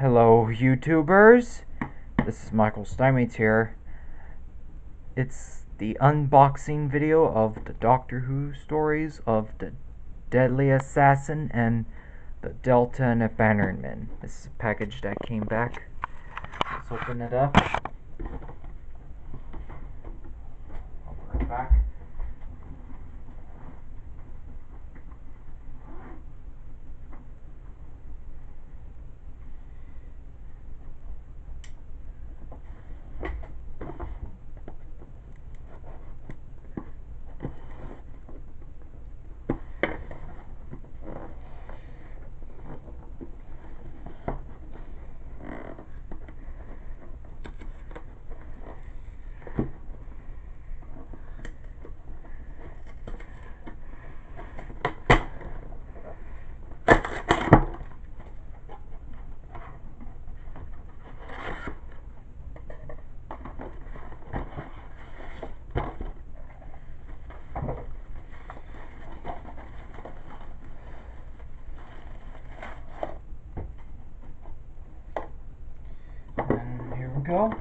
Hello YouTubers, this is Michael Steinmates here. It's the unboxing video of the Doctor Who stories of the Deadly Assassin and the Delta and the Bannermen. This is a package that came back. Let's open it up. I'll put it back. And here we go.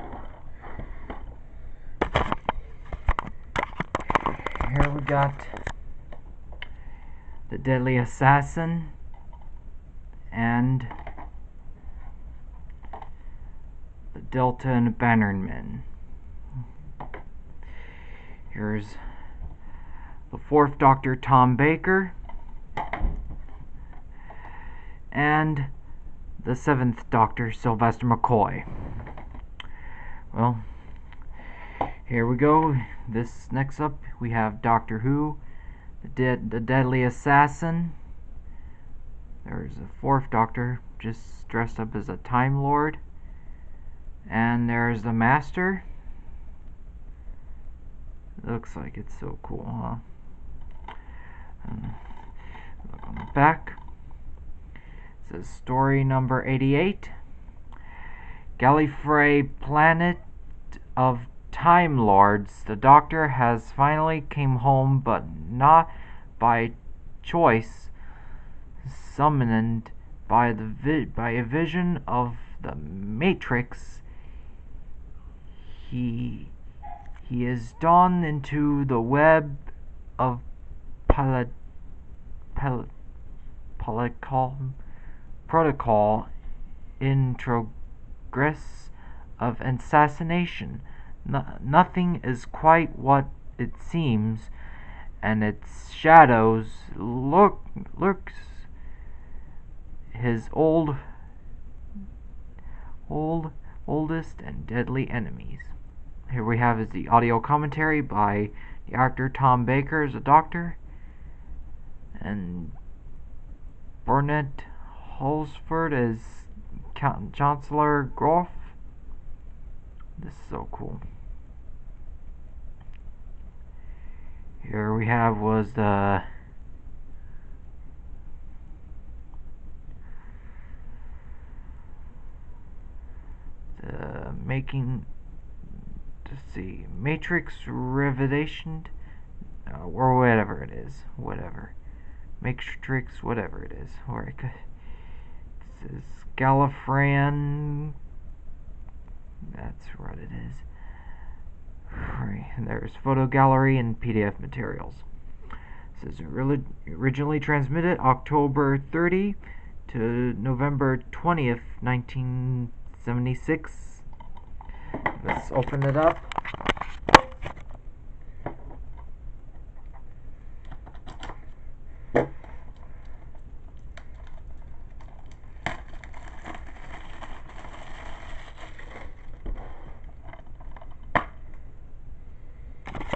Here we got the Deadly Assassin and the Delta and Bannermen. Here's the 4th Doctor, Tom Baker, and the 7th Doctor, Sylvester McCoy. Well, here we go. This next up, we have Doctor Who, the Deadly Assassin. There's a 4th Doctor, just dressed up as a Time Lord. And there's the Master. Looks like it's so cool, huh? And look on the back. It says story number 88. Gallifrey, planet of Time Lords. The Doctor has finally came home, but not by choice. Summoned by a vision of the Matrix, he is drawn into the web of protocol introgress of assassination. Nothing is quite what it seems, and its shadows lurks his oldest and deadly enemies. Here we have is the audio commentary by the actor Tom Baker as a Doctor, and Burnett Holsford as Chancellor Groff. This is so cool. Here we have was the making, let's see, Matrix Revelation, or whatever it is, Matrix, whatever it is, or it says Gallifreyan. That's what it is. Right, and there's photo gallery and PDF materials. It says originally transmitted October 30 to November 20th, 1976. Let's open it up.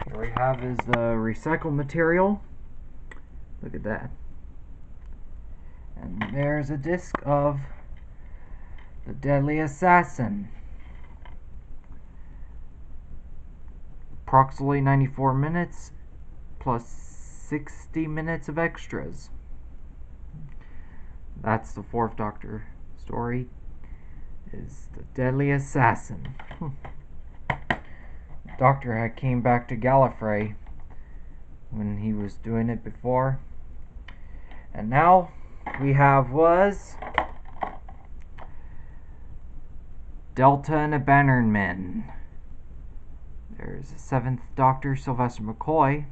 Here we have is the recycled material. Look at that. And there's a disc of the Deadly Assassin. Approximately 94 minutes plus 60 minutes of extras. That's the 4th Doctor story, is the Deadly Assassin. Doctor had came back to Gallifrey when he was doing it before, and now we have was Delta and the bannermen. There's the 7th Doctor, Sylvester McCoy.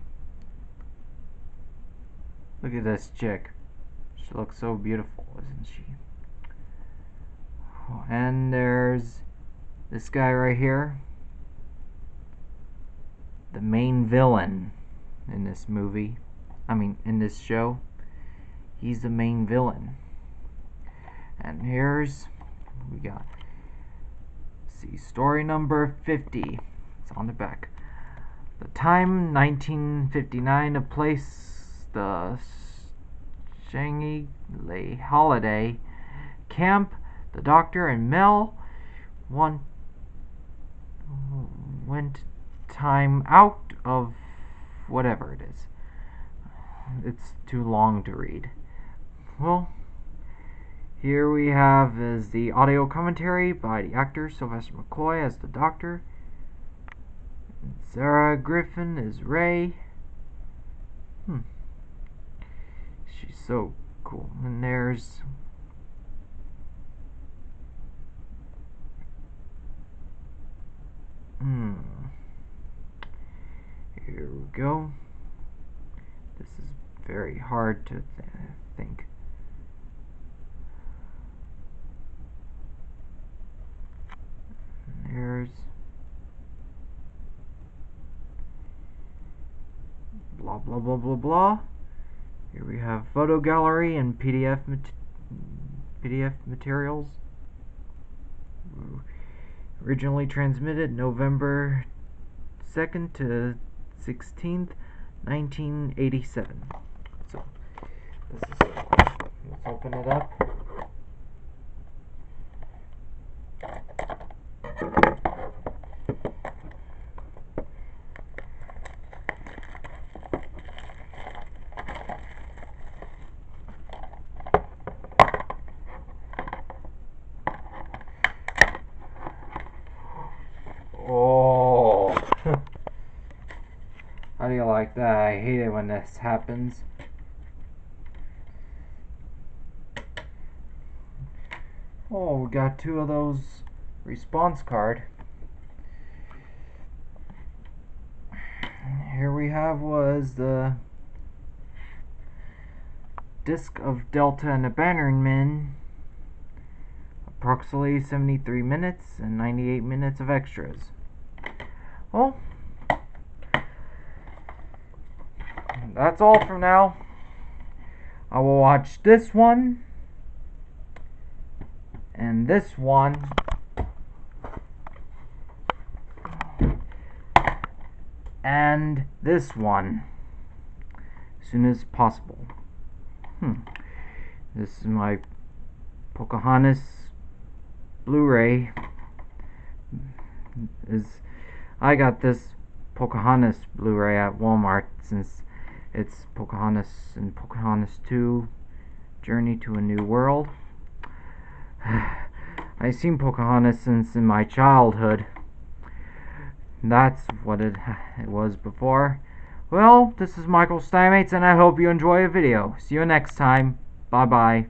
Look at this chick. She looks so beautiful, isn't she? And there's this guy right here, the main villain in this movie. In this show. He's the main villain. And we got, see, story number 50. It's on the back. The time, 1959. The place, the Shangri-La Holiday Camp. The Doctor and Mel went time out of whatever it is. It's too long to read. Well, here we have is the audio commentary by the actor Sylvester McCoy as the Doctor. Sarah Griffin is Ray. She's so cool. And there's here we go. This is very hard to think. There's blah blah blah blah blah. Here we have photo gallery and PDF materials. Originally transmitted November 2nd to 16th, 1987. So this is it. Let's open it up. Oh, how do you like that? I hate it when this happens. Oh, we got 2 of those response card. Here we have was the disc of Delta and the bannermen. Approximately 73 minutes and 98 minutes of extras. Well, that's all for now. I will watch this one and this one and this one as soon as possible. This is my Pocahontas Blu-ray. I got this Pocahontas Blu-ray at Walmart since it's Pocahontas and Pocahontas 2 Journey to a New World. I've seen Pocahontas since in my childhood. That's what it was before. Well, this is Michael Steinmates, and I hope you enjoy the video. See you next time. Bye-bye.